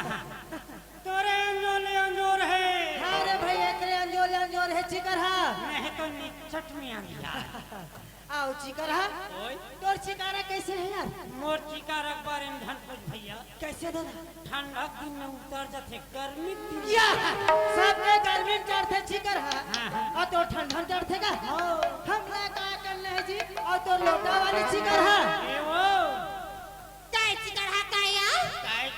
तोरे अंजोले अंजोर है। अरे भाई एकरे अंजोर अंजोर है चिकर हा नहीं तो निचट में आ गया। आओ चिकर हा ओए तोर चिकारा कैसे है यार? मोर चिकार अखबार इन धनपुर भैया कैसे दादा? ठंडा दिन में उतर जाते गर्मी दिन या सबके गर्मी में चढ़ते चिकर हा हाँ। और तो ठंडा में चढ़ते का हमला का करना है जी और तो लोटा वाली चिकर हा ए वो काय चिकर हा काय या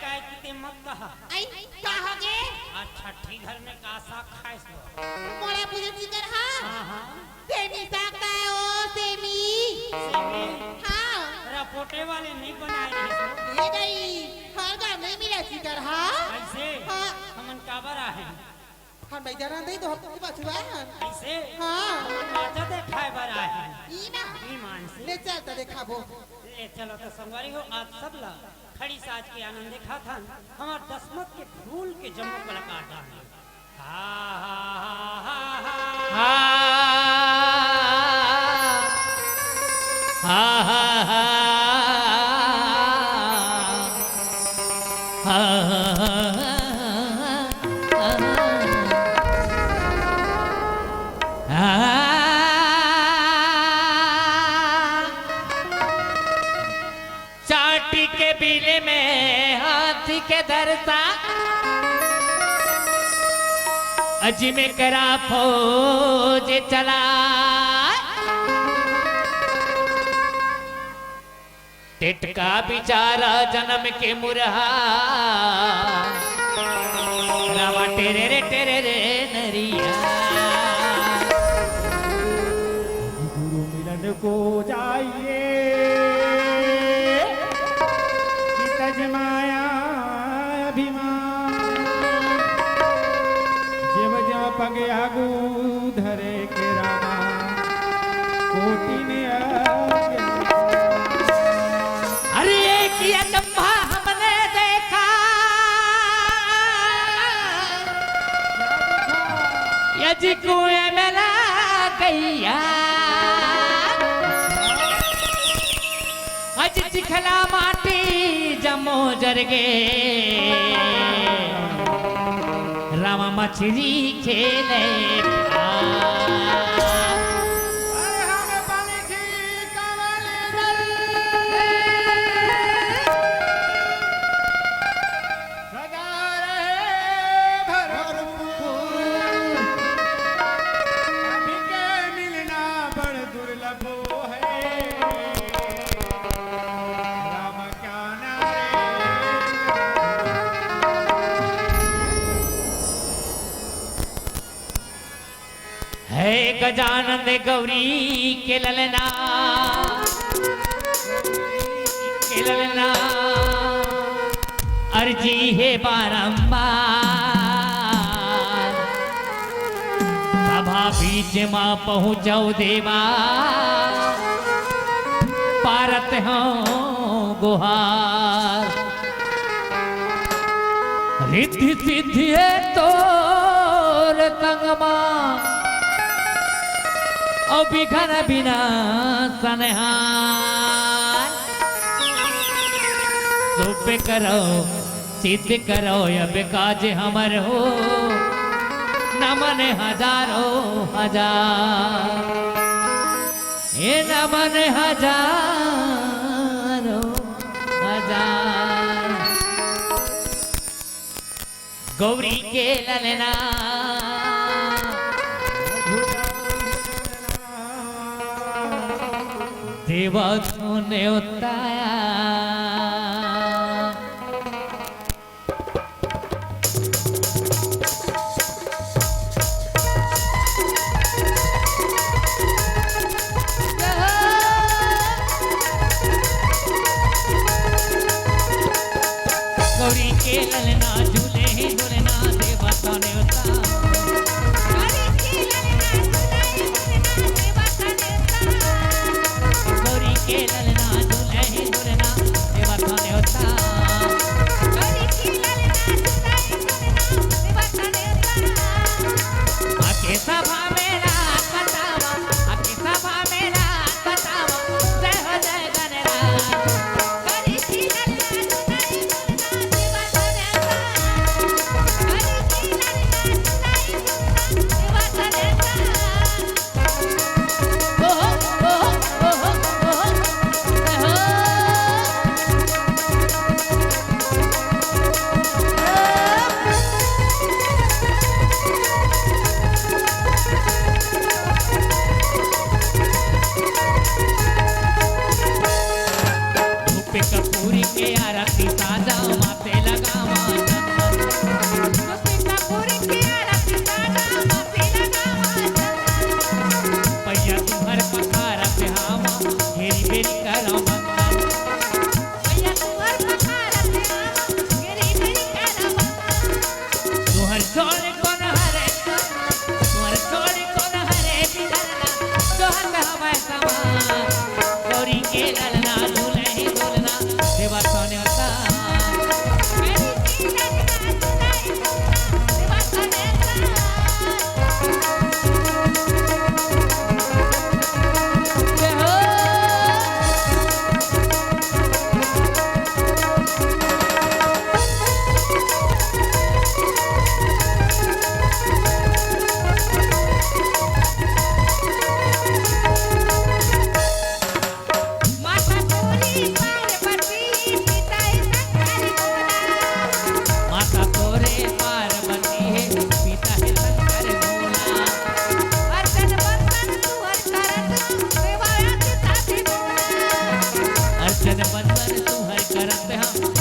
काय किते मत कहा। आई का होगे अच्छा ठीक घर में का साग खाए सो। मोला पूजे चिकर हा हाँ सेमी साकाय ओ सेमी सेमी हाँ रपोटे वाले नहीं बनाए रहे सो। ये गई हर गांव में मिला चिकर हा ऐसे हाँ हमन काबर आहे हम भाई जरा नहीं तो हम की बात हुआ ऐसे हाँ बाजा देखाए बर आहे ई ना ईमान से ले चल तो दिखाबो ले चलो तो संगवारी हो आज सब ला खड़ी साज के आनंद देखा था हमार दसमत के फूल के जम्मू कलाकार डाले। हा चाटी के बिले में हाथी के धरता अजी में करा फौज चला टिटका बिचारा जन्म के मुरहा रामा टेरे रे नरिया गुरु मिलन को जाइए कि तजमाया अभिमान जब जब पग आगू धरे के रामा कोटि ने अरे एक ही अचंभा हमने देखा यजी कुएं में ला गैया अज चिखला माटी जमो जरगे रामा मछली खेले है गजानंद गौरी के ललना अर्जी है बारंबार सभा बीच मां पहुंचो देवा पारत हो गुहार रिद्धि सिद्धि है तोर तंगमा ओ बिघन बिना सनहार सुप करो सिद्ध करो अब काज हमर हो नमन हजारों हजार ये नमन हजारों हजार गौरी के ललना देवा ने उताया गौरी के ललना झूले ही झूलना देवा ने उताया गौरी के ललना झूले ही झूलना छोड़ कौन हरे तुम्हारे छोड़ कौन हरे बिगड़ना जो हक हमें समा गौरी के ललना झूले ही झूलना देवा सोने होता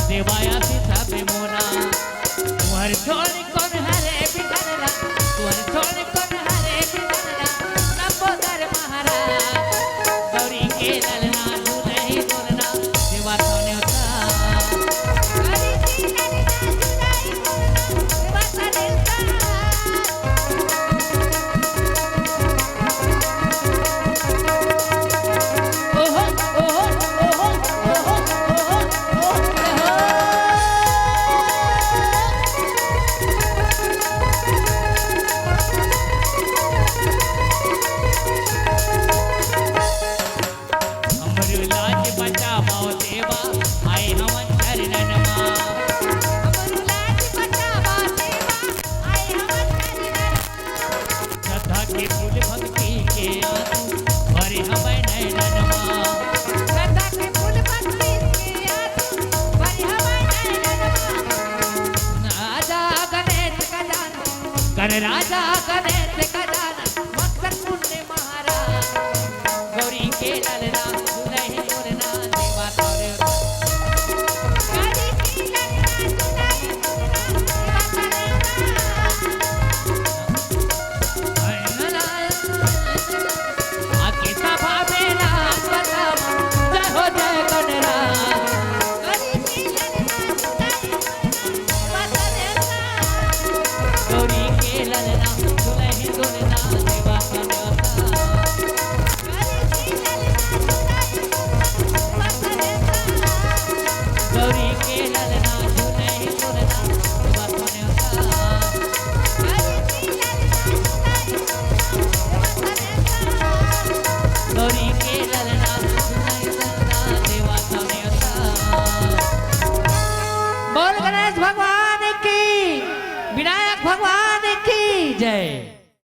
देवाया सीता पे मोना तुम्हारे छोड़ कौन हरे बिगड़ना तुम्हारे छोड़ कौन हरे बिगड़ना नंबोदर महाराज गौरी के ललना झूले ही झूलना देवा सोने होता राजा गणेश का जाना मक्सद पुण्य महाराज गौरी के ललना झूले ही झूलना देवा तोरे आके सभा में नाम बतावा जय हो जय गणराज गौरी के ललना झूले ही झूलना देवा सोने होता गौरी के ललना झूले ही झूलना देवा सोने होता गौरी के ललना झूले ही झूलना देवा सोने होता बोल गणेश भगवान की विनायक भगवान की जय।